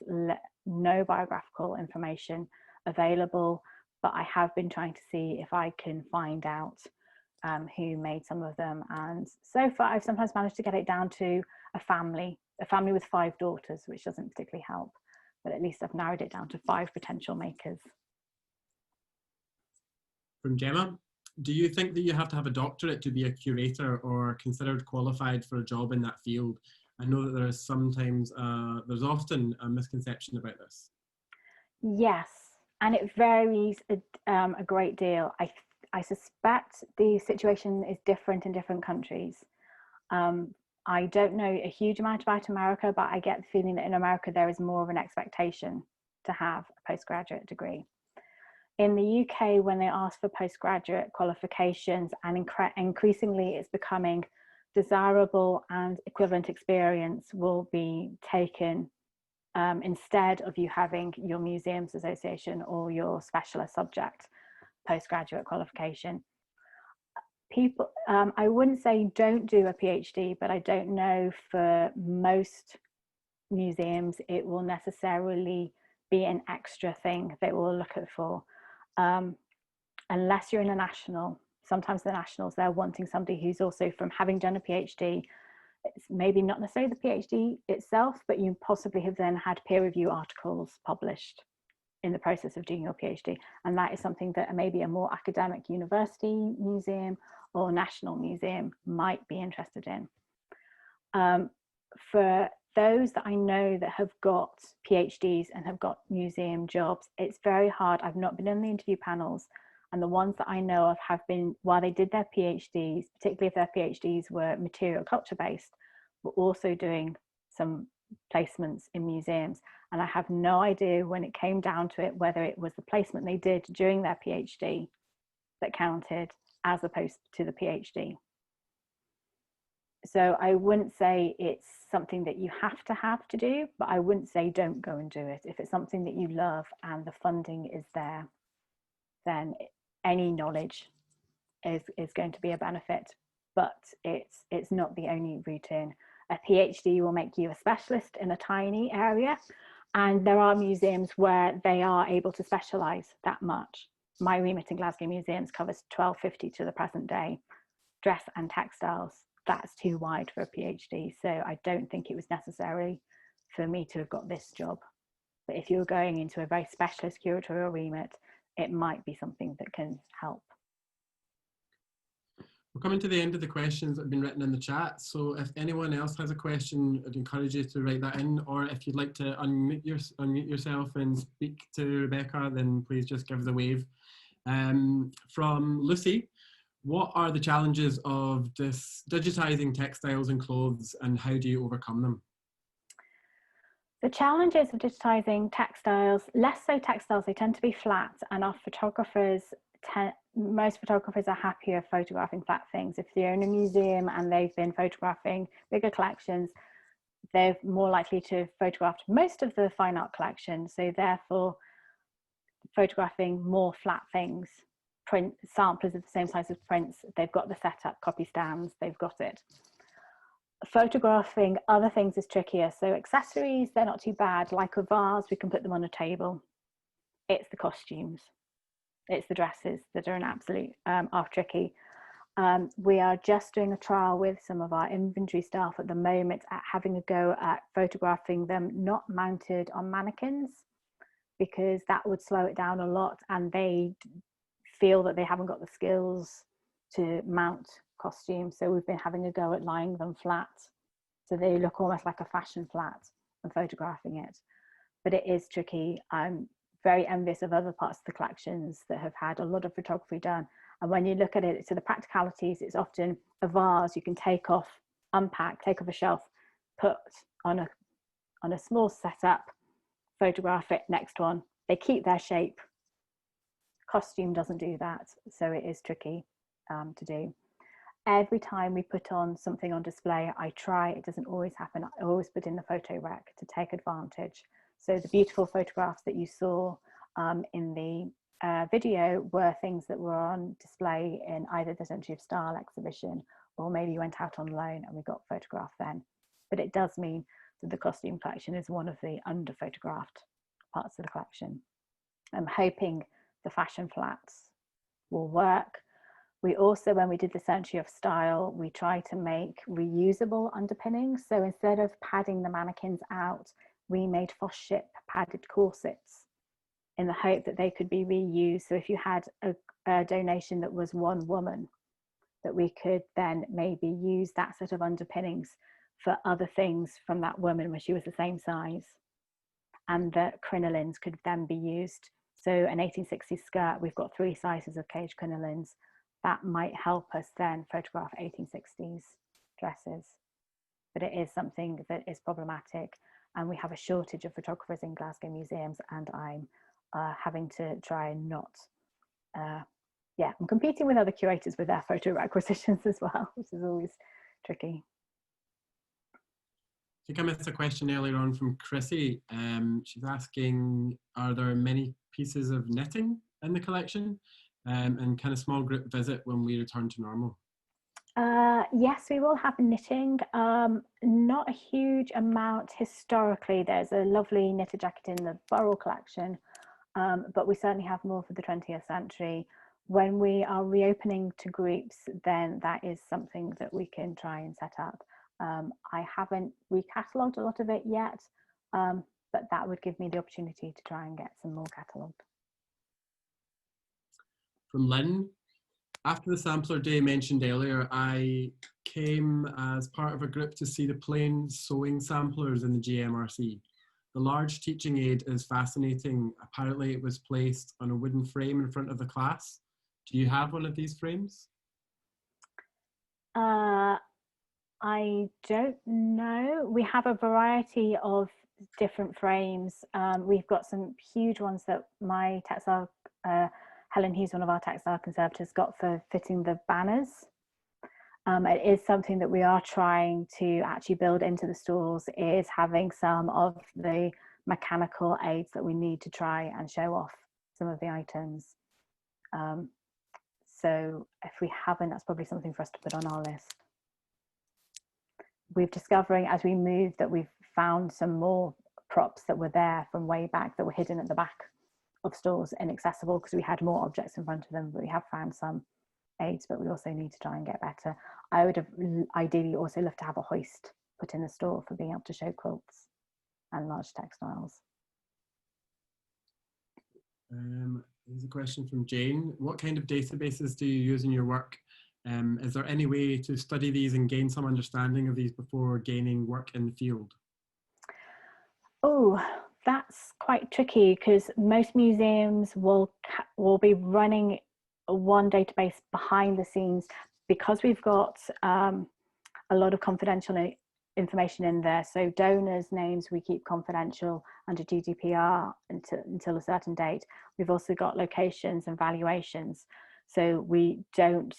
[SPEAKER 2] no biographical information available, but I have been trying to see if I can find out who made some of them. And so far, I've sometimes managed to get it down to a family with 5 daughters, which doesn't particularly help, but at least I've narrowed it down to 5 potential makers.
[SPEAKER 1] From Gemma, do you think that you have to have a doctorate to be a curator or considered qualified for a job in that field? I know that there is sometimes, there's often a misconception about this. Yes,
[SPEAKER 2] and it varies a great deal. I suspect the situation is different in different countries. I don't know a huge amount about America, but I get the feeling that in America there is more of an expectation to have a postgraduate degree. In the UK, when they ask for postgraduate qualifications, and increasingly it's becoming desirable and equivalent experience will be taken instead of you having your museums association or your specialist subject postgraduate qualification. People, I wouldn't say don't do a PhD, but I don't know for most museums it will necessarily be an extra thing they will look at for, unless you're in a national. Sometimes the nationals, they're wanting somebody who's also from having done a PhD. It's maybe not necessarily the PhD itself, but you possibly have then had peer review articles published in the process of doing your PhD. And that is something that maybe a more academic university museum or national museum might be interested in. For those that I know that have got PhDs and have got museum jobs, it's very hard. I've not been in the interview panels. And the ones that I know of have been, while they did their PhDs, particularly if their PhDs were material culture based, were also doing some placements in museums. And I have no idea when it came down to it, whether it was the placement they did during their PhD that counted as opposed to the PhD. So I wouldn't say it's something that you have to do, but I wouldn't say don't go and do it. If it's something that you love and the funding is there, then any knowledge is going to be a benefit, but it's not the only route in. A PhD will make you a specialist in a tiny area, and there are museums where they are able to specialise that much. My remit in Glasgow Museums covers 1250 to the present day, dress and textiles. That's too wide for a PhD, so I don't think it was necessary for me to have got this job. But if you're going into a very specialist curatorial remit, it might be something that can help.
[SPEAKER 1] We're coming to the end of the questions that have been written in the chat. So if anyone else has a question, I'd encourage you to write that in, or if you'd like to unmute yourself and speak to Rebecca, then please just give us a wave. From Lucy, what are the challenges of digitizing textiles and clothes, and how do you overcome them?
[SPEAKER 2] The challenges of digitizing textiles, less so textiles, they tend to be flat, and our photographers, most photographers are happier photographing flat things. If they're in a museum and they've been photographing bigger collections, they're more likely to have photographed most of the fine art collection. So therefore, photographing more flat things, print samplers of the same size as prints, they've got the setup, copy stands, they've got it. Photographing other things is trickier. So accessories, they're not too bad. Like a vase, we can put them on a table. It's the costumes, it's the dresses that are an absolute are tricky. We are just doing a trial with some of our inventory staff at the moment at having a go at photographing them not mounted on mannequins, because that would slow it down a lot, and they feel that they haven't got the skills to mount costumes. So we've been having a go at lying them flat, so they look almost like a fashion flat, and photographing it. But it is tricky. I'm very envious of other parts of the collections that have had a lot of photography done. And when you look at it, so the practicalities, it's often a vase you can take off, unpack, take off a shelf, put on a small setup, photograph it, next one. They keep their shape. Costume doesn't do that, so it is tricky to do. Every time we put on something on display, I try, it doesn't always happen, I always put in the photo rec to take advantage. So the beautiful photographs that you saw in the video were things that were on display in either the Century of Style exhibition, or maybe you went out on loan and we got photographed then. But it does mean that the costume collection is one of the under photographed parts of the collection. I'm hoping the fashion flats will work. We also, when we did the Century of Style, we tried to make reusable underpinnings. So instead of padding the mannequins out, we made Foss-ship padded corsets in the hope that they could be reused. So if you had a donation that was one woman, that we could then maybe use that set of underpinnings for other things from that woman when she was the same size. And the crinolines could then be used. So an 1860s skirt, we've got 3 sizes of cage crinolines. That might help us then photograph 1860s dresses. But it is something that is problematic, and we have a shortage of photographers in Glasgow museums, and I'm having to try and not, I'm competing with other curators with their photo requisitions as well, which is always tricky.
[SPEAKER 1] I think I missed a question earlier on from Chrissy. She's asking, are there many pieces of knitting in the collection? And can a small group visit when we return to normal?
[SPEAKER 2] Yes, we will have knitting. Not a huge amount historically. There's a lovely knitted jacket in the Burrell collection, but we certainly have more for the 20th century. When we are reopening to groups, then that is something that we can try and set up. I haven't recatalogued a lot of it yet, but that would give me the opportunity to try and get some more catalogued.
[SPEAKER 1] From Lynn, after the sampler day mentioned earlier, I came as part of a group to see the plain sewing samplers in the GMRC. The large teaching aid is fascinating. Apparently it was placed on a wooden frame in front of the class. Do you have one of these frames?
[SPEAKER 2] I don't know. We have a variety of different frames. We've got some huge ones that my textile, Helen Hughes, one of our textile conservators, got for fitting the banners. It is something that we are trying to actually build into the stores, is having some of the mechanical aids that we need to try and show off some of the items. So if we haven't, that's probably something for us to put on our list. We're discovering as we move that we've found some more props that were there from way back that were hidden at the back of stores, inaccessible because we had more objects in front of them, but we have found some aids, but we also need to try and get better. I would have ideally also loved to have a hoist put in the store for being able to show quilts and large textiles.
[SPEAKER 1] Here's a question from Jane. What kind of databases do you use in your work? Is there any way to study these and gain some understanding of these before gaining work in the field?
[SPEAKER 2] Oh, that's quite tricky because most museums will be running one database behind the scenes, because we've got a lot of confidential information in there. So donors' names we keep confidential under GDPR until a certain date. We've also got locations and valuations. So we don't,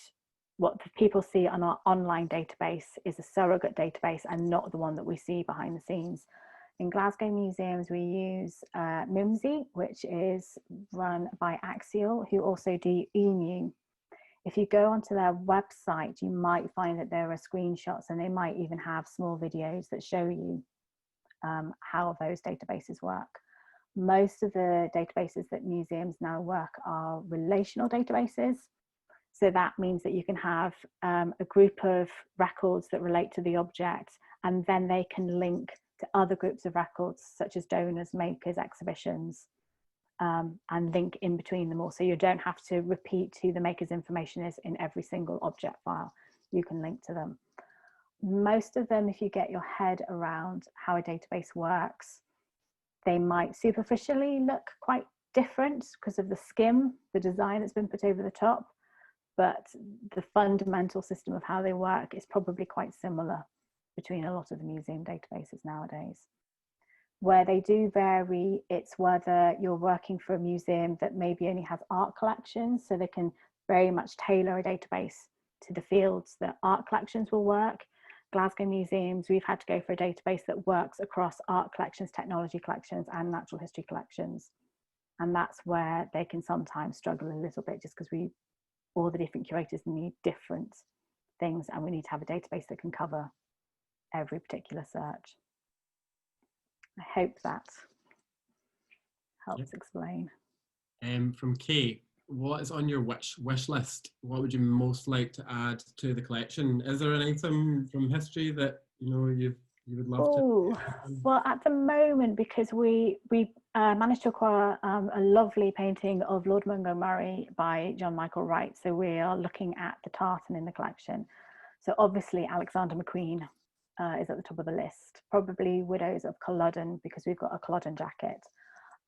[SPEAKER 2] what the people see on our online database is a surrogate database and not the one that we see behind the scenes. In Glasgow Museums, we use MIMSI, which is run by Axial, who also do EMU. If you go onto their website, you might find that there are screenshots, and they might even have small videos that show you how those databases work. Most of the databases that museums now work are relational databases. So that means that you can have a group of records that relate to the object, and then they can link to other groups of records, such as donors, makers, exhibitions. and link in between them all. So you don't have to repeat who the maker's information is in every single object file. You can link to them. Most of them, if you get your head around how a database works, they might superficially look quite different because of the skim, the design that's been put over the top, but the fundamental system of how they work is probably quite similar between a lot of the museum databases nowadays. Where they do vary, it's whether you're working for a museum that maybe only has art collections, so they can very much tailor a database to the fields that art collections will work. Glasgow Museums, we've had to go for a database that works across art collections, technology collections, and natural history collections. And that's where they can sometimes struggle a little bit, just because all the different curators need different things, and we need to have a database that can cover every particular search. I hope that helps explain.
[SPEAKER 1] From Kate, what is on your wish list? What would you most like to add to the collection? Is there an item from history that you would love to?
[SPEAKER 2] Well, at the moment, because we managed to acquire a lovely painting of Lord Montgomery by John Michael Wright, so we are looking at the tartan in the collection. So obviously Alexander McQueen is at the top of the list, probably Widows of Culloden, because we've got a Culloden jacket.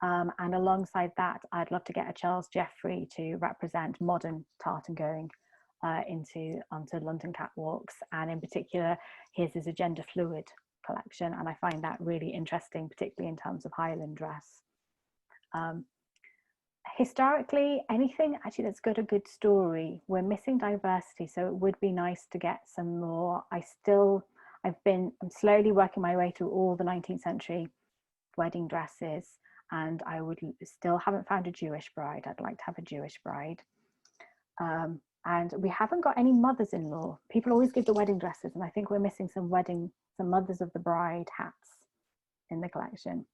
[SPEAKER 2] And alongside that, I'd love to get a Charles Jeffrey to represent modern tartan going onto London catwalks, and in particular his is a gender fluid collection, and I find that really interesting, particularly in terms of Highland dress. Historically, anything actually that's got a good story. We're missing diversity, so it would be nice to get some more. I'm slowly working my way through all the 19th century wedding dresses, and I still haven't found a Jewish bride. I'd like to have a Jewish bride. And we haven't got any mothers-in-law. People always give the wedding dresses, and I think we're missing some mothers of the bride hats in the collection.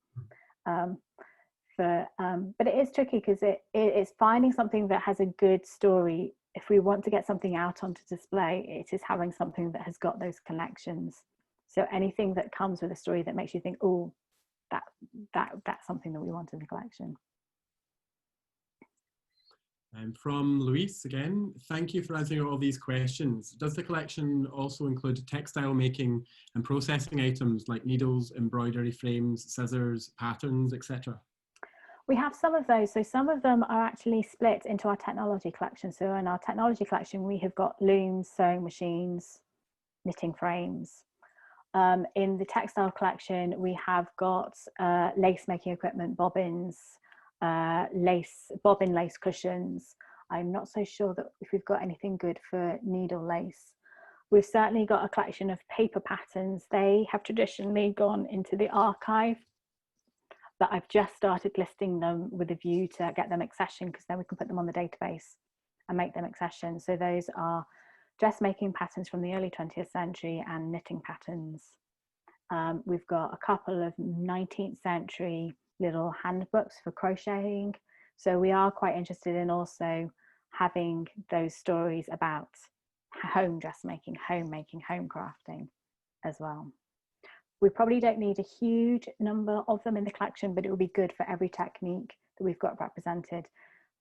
[SPEAKER 2] But it is tricky, because it's finding something that has a good story. If we want to get something out onto display, it is having something that has got those connections. So anything that comes with a story that makes you think, oh, that's something that we want in the collection.
[SPEAKER 1] From Louise again, thank you for answering all these questions. Does the collection also include textile making and processing items like needles, embroidery frames, scissors, patterns, etc.?
[SPEAKER 2] We have some of those. So some of them are actually split into our technology collection. So in our technology collection, we have got looms, sewing machines, knitting frames. In the textile collection, we have got lace making equipment, bobbins, bobbin lace cushions. I'm not so sure that if we've got anything good for needle lace. We've certainly got a collection of paper patterns. They have traditionally gone into the archive, but I've just started listing them with a view to get them accession, because then we can put them on the database and make them accession. So those are dressmaking patterns from the early 20th century and knitting patterns. We've got a couple of 19th century little handbooks for crocheting. So we are quite interested in also having those stories about home dressmaking, homemaking, home crafting as well. We probably don't need a huge number of them in the collection, but it would be good for every technique that we've got represented,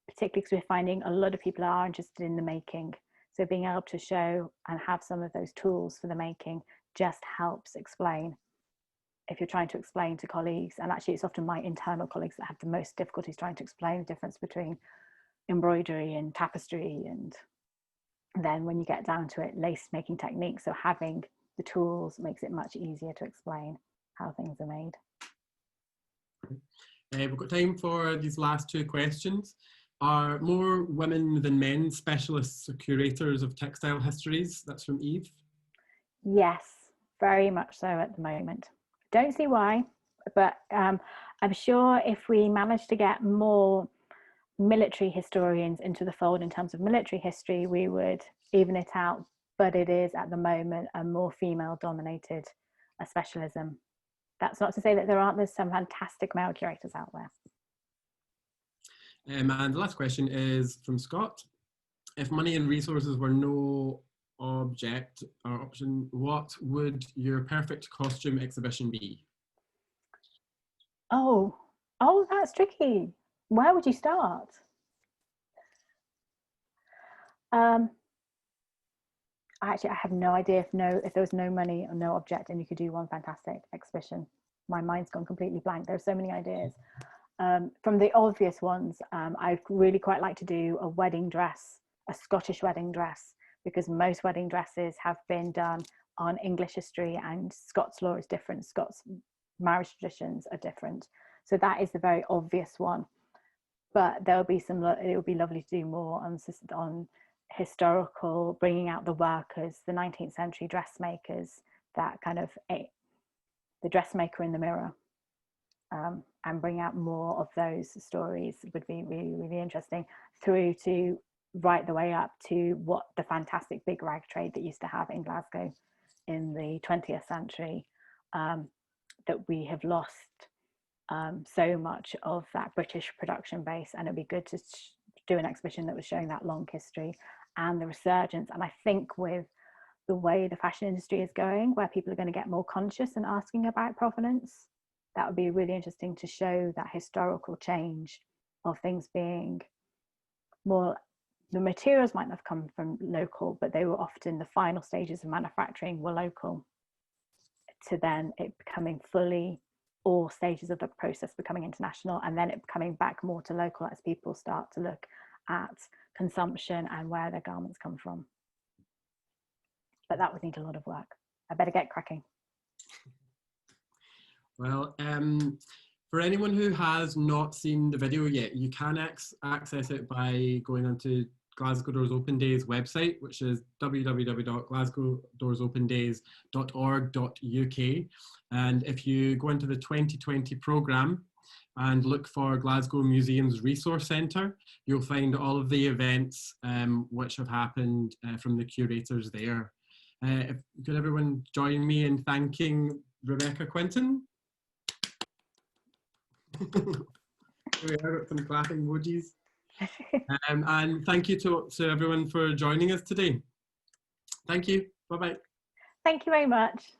[SPEAKER 2] particularly because we're finding a lot of people are interested in the making. So being able to show and have some of those tools for the making just helps explain. If you're trying to explain to colleagues, and actually it's often my internal colleagues that have the most difficulties trying to explain the difference between embroidery and tapestry, and then when you get down to it, lace making techniques. So having the tools makes it much easier to explain how things are made.
[SPEAKER 1] We've got time for these last two questions. Are more women than men specialists or curators of textile histories? That's from Eve.
[SPEAKER 2] Yes, very much so at the moment. Don't see why, but I'm sure if we manage to get more military historians into the fold in terms of military history, we would even it out. But it is at the moment a more female dominated specialism. That's not to say that there's some fantastic male curators out there.
[SPEAKER 1] And the last question is from Scott. If money and resources were no object or option, what would your perfect costume exhibition be?
[SPEAKER 2] Oh, that's tricky. Where would you start? Actually, I have no idea if there was no money or no object and you could do one fantastic exhibition. My mind's gone completely blank. There's so many ideas. From the obvious ones, I'd really quite like to do a wedding dress, a Scottish wedding dress, because most wedding dresses have been done on English history and Scots law is different. Scots marriage traditions are different. So that is the very obvious one. But there'll be it would be lovely to do more on historical, bringing out the workers, the 19th century dressmakers, that kind of the dressmaker in the mirror, and bring out more of those stories would be really, really interesting, through to right the way up to what the fantastic big rag trade that used to have in Glasgow in the 20th century, that we have lost so much of that British production base, and it'd be good to do an exhibition that was showing that long history and the resurgence. And I think with the way the fashion industry is going, where people are going to get more conscious and asking about provenance, that would be really interesting to show that historical change of things being more, the materials might not have come from local, but they were often the final stages of manufacturing were local, to then it becoming fully all stages of the process becoming international, and then it coming back more to local as people start to look at consumption and where their garments come from. But that would need a lot of work. I better get cracking.
[SPEAKER 1] Well, for anyone who has not seen the video yet, you can access it by going onto Glasgow Doors Open Days website, which is www.glasgowdoorsopendays.org.uk. And if you go into the 2020 programme and look for Glasgow Museums Resource Centre, you'll find all of the events which have happened from the curators there. Could everyone join me in thanking Rebecca Quinton? Here we are, some clapping emojis. And thank you to everyone for joining us today. Thank you. Bye-bye.
[SPEAKER 2] Thank you very much.